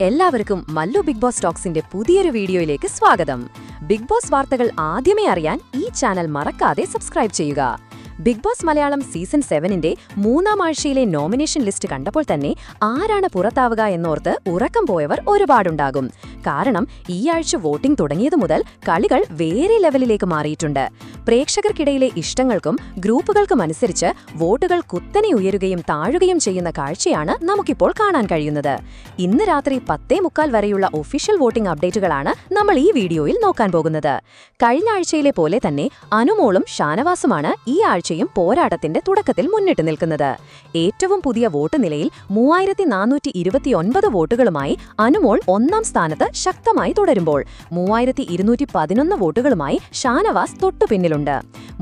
എല്ലാവർക്കും Mallu big boss ടോക്സിന്റെ പുതിയൊരു വീഡിയോയിലേക്ക് സ്വാഗതം. ബിഗ് ബോസ് വാർത്തകൾ ആദ്യമേ അറിയാൻ ഈ ചാനൽ മറക്കാതെ സബ്സ്ക്രൈബ് ചെയ്യുക. ബിഗ് ബോസ് മലയാളം സീസൺ 7ന്റെ 3ാം ആഴ്ചയിലെ നോമിനേഷൻ ലിസ്റ്റ് കണ്ടപ്പോൾ തന്നെ ആരാണ് പുറത്താവുക എന്നോർത്ത് ഉറക്കം പോയവർ ഒരുപാടുണ്ടാകും. കാരണം ഈ ആഴ്ച വോട്ടിംഗ് തുടങ്ങിയതു മുതൽ കളികൾ വേറെ ലെവലിലേക്ക് മാറിയിട്ടുണ്ട്. പ്രേക്ഷകർക്കിടയിലെ ഇഷ്ടങ്ങൾക്കും ഗ്രൂപ്പുകൾക്കും അനുസരിച്ച് വോട്ടുകൾ കുത്തനെ ഉയരുകയും താഴുകയും ചെയ്യുന്ന കാഴ്ചയാണ് നമുക്കിപ്പോൾ കാണാൻ കഴിയുന്നത്. ഇന്ന് രാത്രി 10:45 വരെയുള്ള ഒഫീഷ്യൽ വോട്ടിംഗ് അപ്ഡേറ്റുകളാണ് നമ്മൾ ഈ വീഡിയോയിൽ നോക്കാൻ പോകുന്നത്. കഴിഞ്ഞ ആഴ്ചയിലെ പോലെ തന്നെ അനുമോളും ഷാനവാസുമാണ് ഈ ആഴ്ചയും പോരാട്ടത്തിന്റെ തുടക്കത്തിൽ മുന്നിട്ട് നിൽക്കുന്നത്. ഏറ്റവും പുതിയ വോട്ട് നിലയിൽ 3429 വോട്ടുകളുമായി അനുമോൾ 1ാം സ്ഥാനത്ത് ശക്തമായി തുടരുമ്പോൾ 3211 വോട്ടുകളുമായി ഷാനവാസ് തൊട്ടു പിന്നിലുണ്ട്.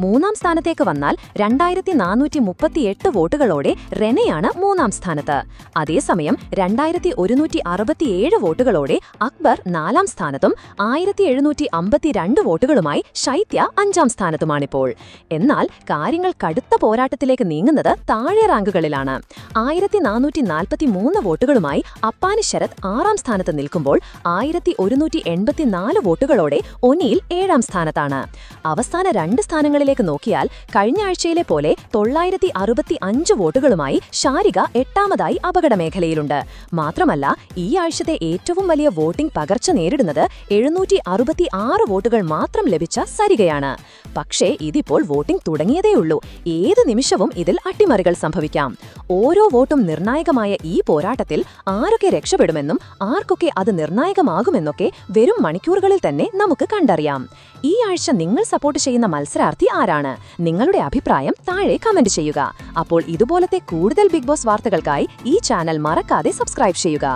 3ാം സ്ഥാനത്തേക്ക് വന്നാൽ 2438 വോട്ടുകളോടെ റെനയാണ് 3ാം സ്ഥാനത്ത്. അതേസമയം 2167 വോട്ടുകളോടെ അക്ബർ 4ാം സ്ഥാനത്തും 1752 വോട്ടുകളുമായി ശൈത്യ 5ാം സ്ഥാനത്തുമാണിപ്പോൾ. എന്നാൽ കാര്യങ്ങൾ കടുത്ത പോരാട്ടത്തിലേക്ക് നീങ്ങുന്നത് താഴെ റാങ്കുകളിലാണ്. 1443 വോട്ടുകളുമായി അപ്പാനി ശരത് 6ാം സ്ഥാനത്ത് നിൽക്കുമ്പോൾ 1184 വോട്ടുകളോടെ ഒനീൽ 7ാം സ്ഥാനത്താണ്. അവസാന 2 സ്ഥാനങ്ങളിലേക്ക് നോക്കിയാൽ കഴിഞ്ഞ ആഴ്ചയിലെ പോലെ 965 വോട്ടുകളുമായി ഷാരിക 8ാമതായി അപകടമേഖലയിലുണ്ട്. മാത്രമല്ല ഈ ആഴ്ചത്തെ ഏറ്റവും വലിയ വോട്ടിംഗ് പകർച്ച നേരിടുന്നത് 766 വോട്ടുകൾ മാത്രം ലഭിച്ച സരികയാണ്. പക്ഷേ ഇതിപ്പോൾ വോട്ടിംഗ് തുടങ്ങിയതേയുള്ളൂ. ഏത് നിമിഷവും ഇതിൽ അട്ടിമറികൾ സംഭവിക്കാം. ഓരോ വോട്ടും നിർണായകമായ ഈ പോരാട്ടത്തിൽ ആരൊക്കെ രക്ഷപ്പെടുമെന്നും ആർക്കൊക്കെ അത് നിർണായകമാകുമെന്നൊക്കെ വരും മണിക്കൂറുകളിൽ തന്നെ നമുക്ക് കണ്ടറിയാം. ഈ ആഴ്ച നിങ്ങൾ സപ്പോർട്ട് ചെയ്യുന്ന മത്സരാർത്ഥി ആരാണ്? നിങ്ങളുടെ അഭിപ്രായം താഴെ കമന്റ് ചെയ്യുക. അപ്പോൾ ഇതുപോലത്തെ കൂടുതൽ ബിഗ് ബോസ് വാർത്തകൾക്കായി ഈ ചാനൽ മറക്കാതെ സബ്സ്ക്രൈബ് ചെയ്യുക.